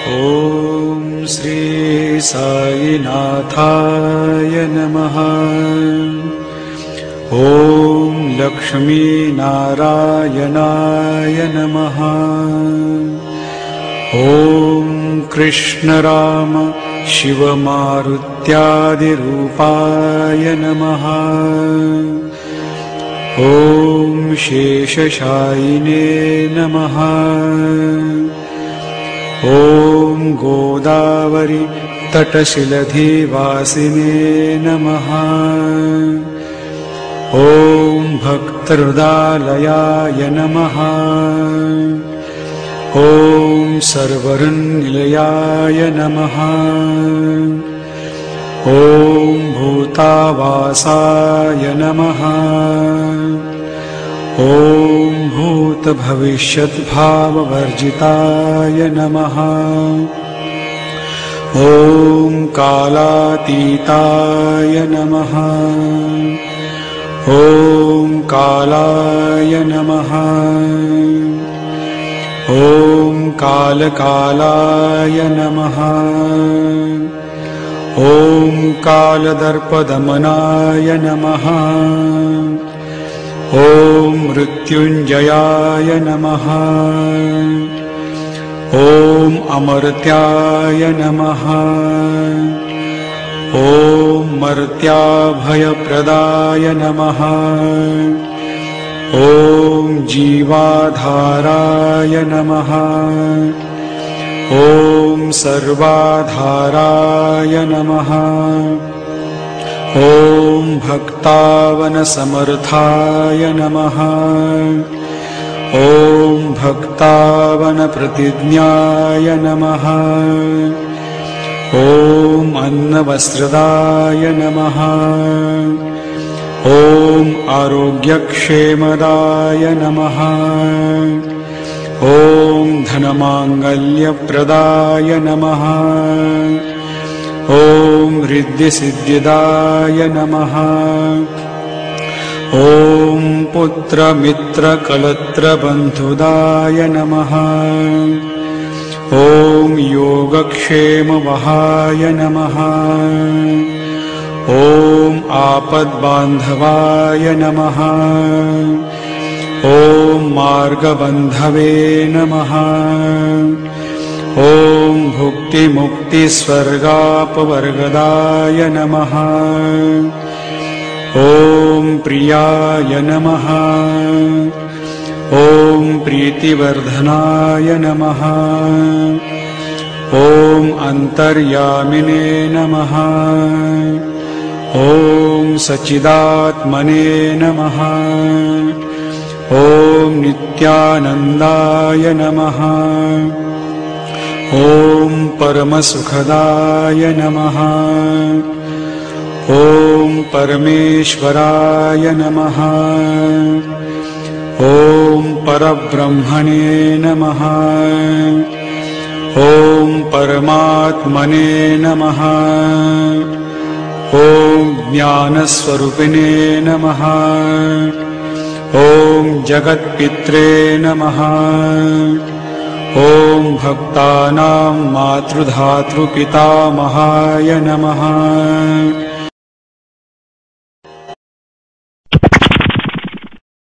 ॐ श्री साईनाथाय नमः। ॐ लक्ष्मीनारायणाय नमः। ॐ कृष्णराम शिवमारुत्यादिरूपाय नमः। ॐ शेषशायिने नमः। ॐ गोदावरी तटशिलधिवासिने नमः। ॐ भक्तहृदालयाय नमः। ॐ सर्वरनिलयाय नमः। ॐ भूतावासाय नमः। ॐ भूतभविष्यद्भाववर्जिताय नमः। ॐ कालातीताय नमः। ॐ कालाय नमः। ॐ कालकालाय नमः। ॐ कालदर्पदमनाय नमः। ॐ मृत्युञ्जयाय नमः। ॐ अमर्त्याय नमः। ॐ मर्त्याभयप्रदाय नमः। ॐ जीवाधाराय नमः। ॐ सर्वाधाराय नमः। ॐ भक्तावनसमर्थाय नमः। ॐ भक्तावनप्रतिज्ञाय नमः। ॐ अन्नवस्त्रदाय नमः। ॐ आरोग्यक्षेमदाय नमः। ॐ धनमाङ्गल्यप्रदाय नमः। ॐ रिद्धिसिद्धिदाय नमः। ॐ पुत्रमित्रकलत्रबन्धुदाय नमः। ॐ योगक्षेमवहाय नमः। ॐ आपद्बान्धवाय नमः। ॐ मार्गबन्धवे नमः। ॐ भुक्तिमुक्तिस्वर्गापवर्गदाय नमः। ॐ प्रियाय नमः। ॐ प्रीतिवर्धनाय नमः। ॐ अन्तर्यामिने नमः। ॐ सच्चिदात्मने नमः। ॐ नित्यानन्दाय नमः। ॐ परमसुखदाय नमः। ॐ परमेश्वराय नमः। ॐ परब्रह्मणे नमः। ॐ परमात्मने नमः। ॐ ज्ञानस्वरूपिणे नमः। ॐ जगत्पित्रे नमः। ॐ भक्तानां मातृधातृपितामहाय नमः।